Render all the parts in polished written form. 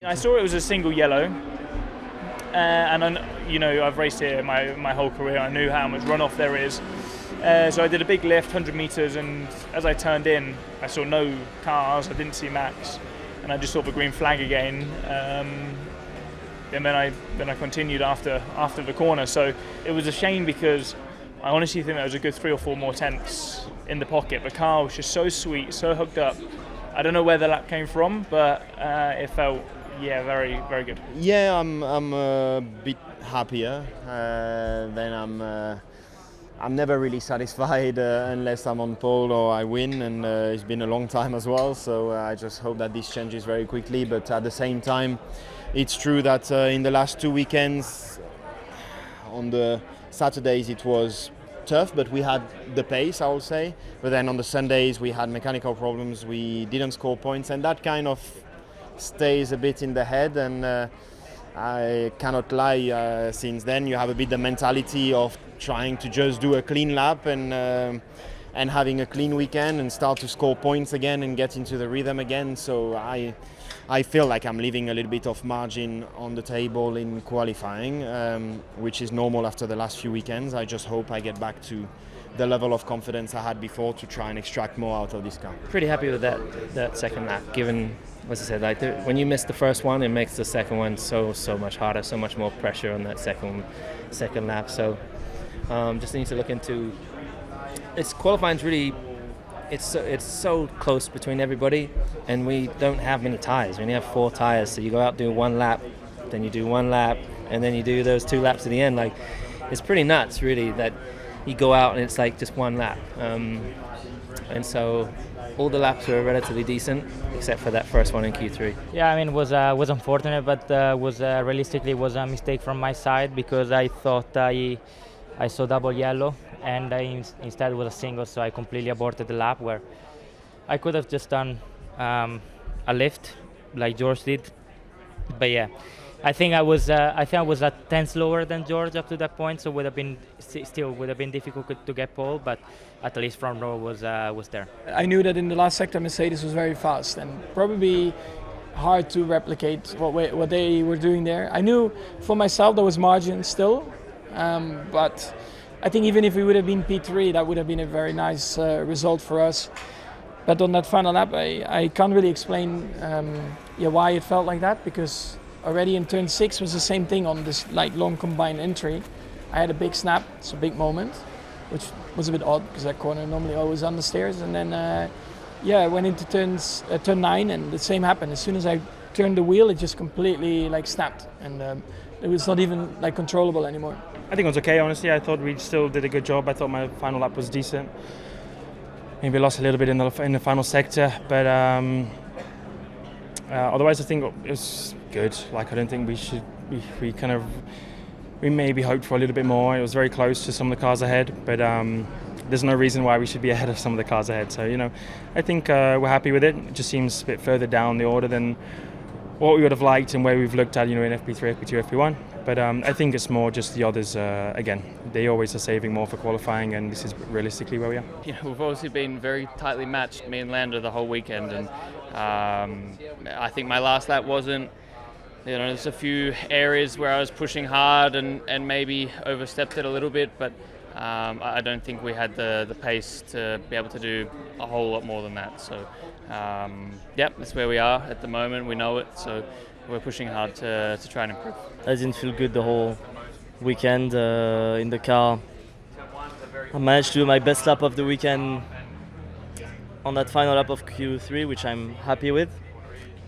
I saw it was a single yellow, and I've raced here my whole career. I knew how much runoff there is. So I did a big lift, 100 meters, and as I turned in, I saw no cars. I didn't see Max, and I just saw the green flag again. And then I continued after the corner. So it was a shame because I honestly think there was a good 3 or 4 more tenths in the pocket. The car was just so sweet, so hooked up. I don't know where the lap came from, but it felt very, very good. Yeah, I'm a bit happier. Then I'm never really satisfied unless I'm on pole or I win, and it's been a long time as well. So I just hope that this changes very quickly. But at the same time, it's true that in the last 2 weekends, on the Saturdays it was tough, but we had the pace, I will say. But then on the Sundays we had mechanical problems. We didn't score points, and that kind of stays a bit in the head. And I cannot lie. Since then, you have a bit the mentality of trying to just do a clean lap and having a clean weekend and start to score points again and get into the rhythm again. So I feel like I'm leaving a little bit of margin on the table in qualifying, which is normal after the last few weekends. I just hope I get back to the level of confidence I had before to try and extract more out of this car. Pretty happy with that second lap, given, as I said, when you miss the first one, it makes the second one so much harder, so much more pressure on that second lap. So just need to look into. It's qualifying's really. It's so close between everybody, and we don't have many tyres. We only have 4 tyres, so you go out do 1 lap, then you do 1 lap, and then you do those 2 laps at the end. Like, it's pretty nuts, really, that you go out and it's like just 1 lap. And so all the laps were relatively decent, except for that first one in Q3. Yeah, I mean, it was unfortunate, but realistically was a mistake from my side because I thought I saw double yellow, and instead it was a single, so I completely aborted the lap where I could have just done a lift like George did. But yeah, I think I was a tenth lower than George up to that point, so would have been difficult to get pole, but at least front row was there. I knew that in the last sector Mercedes was very fast and probably hard to replicate what they were doing there. I knew for myself there was margin still, but I think even if we would have been P3, that would have been a very nice result for us. But on that final lap, I can't really explain why it felt like that, because already in turn 6 was the same thing on this long combined entry. I had a big snap, it's a big moment, which was a bit odd because that corner normally always on the stairs. And then I went into turn 9, and the same happened. As soon as I turned the wheel, it just completely snapped, and it was not even controllable anymore. I think it was okay, honestly. I thought we still did a good job. I thought my final lap was decent. Maybe lost a little bit in the final sector, but otherwise I think it was good. I don't think we maybe hoped for a little bit more. It was very close to some of the cars ahead, but there's no reason why we should be ahead of some of the cars ahead. So, I think we're happy with it. It just seems a bit further down the order than what we would have liked and where we've looked at, in FP3, FP2, FP1. But I think it's more just the others, again, they always are saving more for qualifying, and this is realistically where we are. We've obviously been very tightly matched, me and Lando, the whole weekend, and I think my last lap wasn't, there's a few areas where I was pushing hard and maybe overstepped it a little bit, but I don't think we had the pace to be able to do a whole lot more than that. So, that's where we are at the moment. We know it, so we're pushing hard to try and improve. I didn't feel good the whole weekend in the car. I managed to do my best lap of the weekend on that final lap of Q3, which I'm happy with.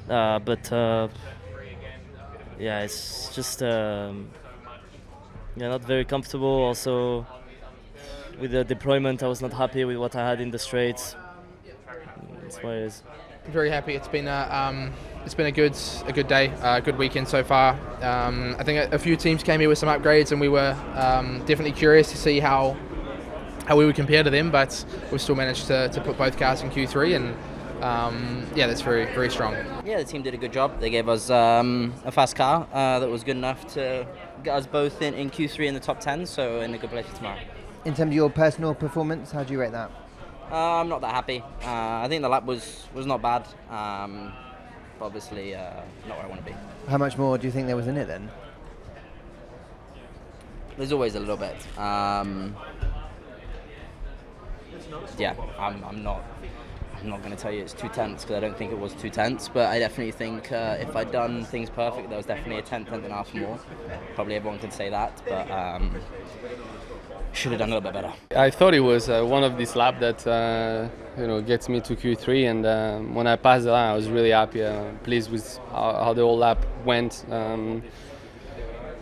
But it's just not very comfortable. Also, with the deployment, I was not happy with what I had in the straights. That's why it is. Very happy. It's been a good day, a good weekend so far. I think a few teams came here with some upgrades, and we were definitely curious to see how we would compare to them. But we still managed to put both cars in Q3, and that's very, very strong. Yeah, the team did a good job. They gave us a fast car that was good enough to get us both in Q3 in the top 10, so in a good place for tomorrow. In terms of your personal performance, how do you rate that? I'm not that happy. I think the lap was not bad. obviously not where I want to be. How much more do you think there was in it then? There's always a little bit. Yeah, I'm not going to tell you it's 2 tenths because I don't think it was 2 tenths, but I definitely think if I'd done things perfect, there was definitely a tenth and a half more. Probably everyone could say that, but should have done a little bit better. I thought it was one of these laps that gets me to Q3, and when I passed the line, I was really happy, pleased with how the whole lap went.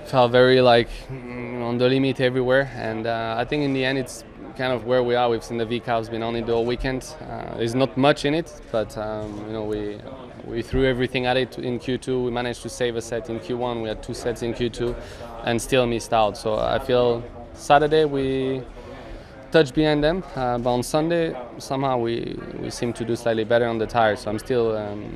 Felt very on the limit everywhere, and I think in the end it's kind of where we are. We've seen the V-Cav's been on it the whole weekend. There's not much in it, but we threw everything at it in Q2. We managed to save a set in Q1. We had 2 sets in Q2 and still missed out. So I feel Saturday we touched behind them, but on Sunday somehow we seem to do slightly better on the tires. So I'm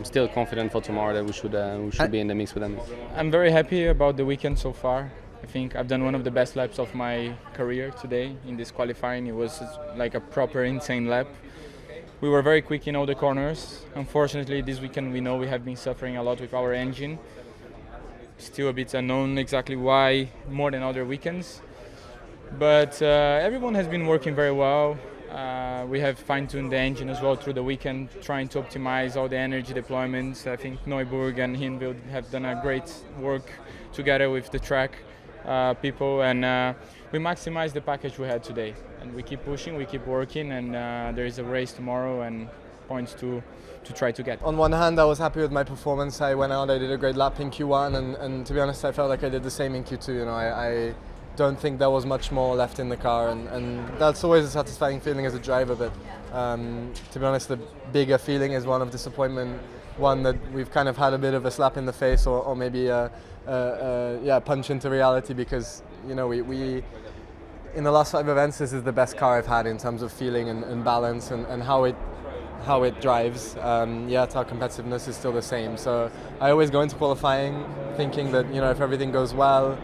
still confident for tomorrow that we should be in the mix with them. I'm very happy about the weekend so far. I think I've done one of the best laps of my career today in this qualifying. It was like a proper insane lap. We were very quick in all the corners. Unfortunately, this weekend we know we have been suffering a lot with our engine. Still a bit unknown exactly why more than other weekends. But everyone has been working very well. We have fine-tuned the engine as well through the weekend, trying to optimize all the energy deployments. I think Neuburg and Hinwil have done a great work together with the track people, and we maximized the package we had today. And we keep pushing, we keep working, and there is a race tomorrow and points to try to get. On one hand, I was happy with my performance. I went out, I did a great lap in Q1, and to be honest, I felt like I did the same in Q2. I don't think there was much more left in the car, and that's always a satisfying feeling as a driver, but to be honest, the bigger feeling is one of disappointment, one that we've kind of had a bit of a slap in the face, or maybe a punch into reality, because we in the last 5 events, this is the best car I've had in terms of feeling and balance and how it drives. Yet our competitiveness is still the same. So I always go into qualifying thinking that if everything goes well,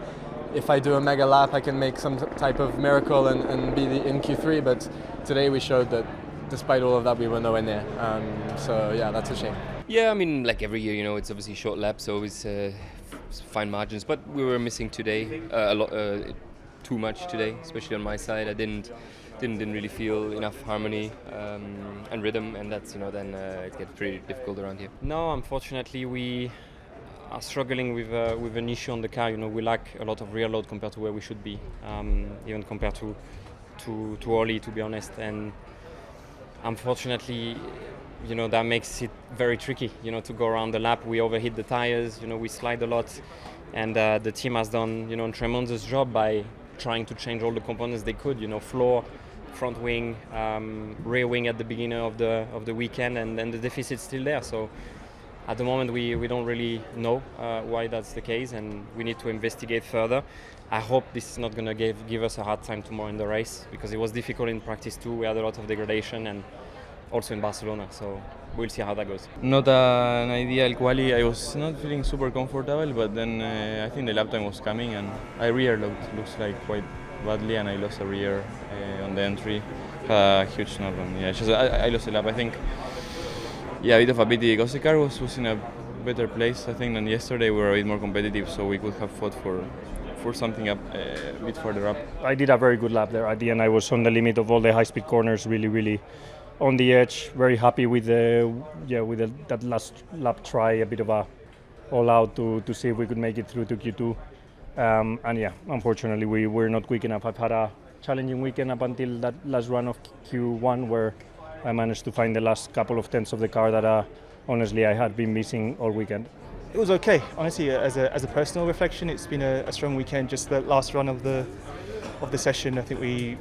if I do a mega lap, I can make some type of miracle and be in Q3. But today we showed that despite all of that, we were nowhere near. So yeah, that's a shame. Yeah, I mean, like every year, it's obviously short laps, always fine margins. But we were missing today a lot, too much today, especially on my side. I didn't really feel enough harmony and rhythm, and that's then it gets pretty difficult around here. No, unfortunately, we are struggling with an issue on the car. We lack a lot of rear load compared to where we should be, even compared to early, to be honest. And unfortunately, that makes it very tricky, to go around the lap. We overheat the tires, we slide a lot, and the team has done, a tremendous job by trying to change all the components they could, floor, front wing, rear wing at the beginning of the weekend, and then the deficit's still there. So at the moment we don't really know why that's the case, and we need to investigate further. I hope this is not going to give us a hard time tomorrow in the race, because it was difficult in practice too. We had a lot of degradation, and also in Barcelona, so we'll see how that goes. Not an ideal quali. I was not feeling super comfortable, but then I think the lap time was coming, and I rear looked looks like quite badly, and I lost a rear on the entry. A huge snap, and I lost the lap. I think, a bit of a pity because the car was in a better place, I think, than yesterday. We were a bit more competitive, so we could have fought for something up a bit further up. I did a very good lap there. At the end, I was on the limit of all the high-speed corners, really on the edge. Very happy with that last lap try, a bit of a all-out to see if we could make it through to Q2. Unfortunately, we were not quick enough. I've had a challenging weekend up until that last run of Q1, where I managed to find the last couple of tenths of the car that honestly I had been missing all weekend. It was okay, honestly. As a personal reflection, it's been a strong weekend. Just the last run of the session, I think we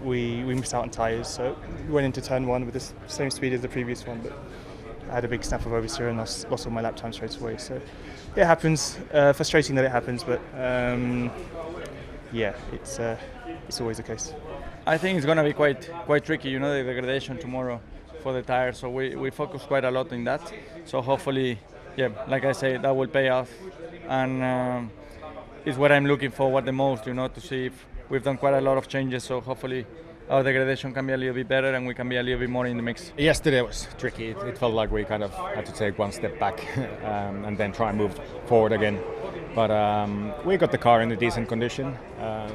missed out on tyres, so we went into turn 1 with the same speed as the previous one, but I had a big snap of oversteer and lost all my lap time straight away. So it happens. Frustrating that it happens, but it's always the case. I think it's going to be quite tricky, the degradation tomorrow for the tires. So we focus quite a lot in that. So hopefully, like I say, that will pay off, and it's what I'm looking forward the most, to see if we've done quite a lot of changes. So hopefully our degradation can be a little bit better and we can be a little bit more in the mix. Yesterday was tricky. It felt like we kind of had to take one step back and then try and move forward again. But we got the car in a decent condition.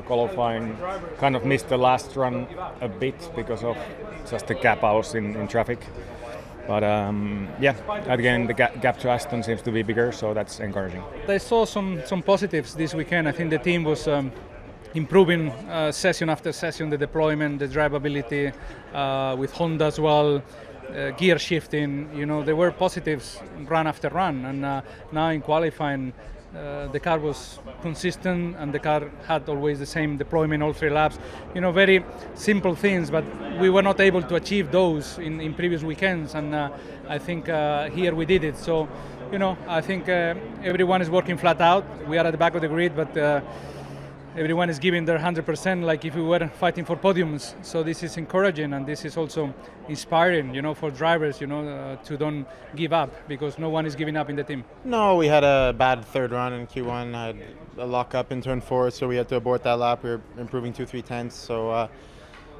Qualifying kind of missed the last run a bit because of just the gap hours in traffic. But again, the gap to Aston seems to be bigger, so that's encouraging. I saw some positives this weekend. I think the team was improving session after session, the deployment, the drivability, with Honda as well, gear shifting. You know, there were positives run after run, and now in qualifying, the car was consistent and the car had always the same deployment all 3 laps. You know, very simple things, but we were not able to achieve those in previous weekends, and I think here we did it. So, you know, I think everyone is working flat out. We are at the back of the grid, but everyone is giving their 100%, like if we were fighting for podiums. So this is encouraging, and this is also inspiring, you know, for drivers, you know, to don't give up, because no one is giving up in the team. No, we had a bad third run in Q1. Had a lock up in turn 4, so we had to abort that lap. We were improving 2-3 tenths, so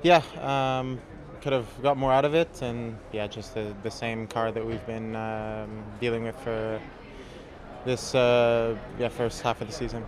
could have got more out of it, and just the same car that we've been dealing with for this first half of the season.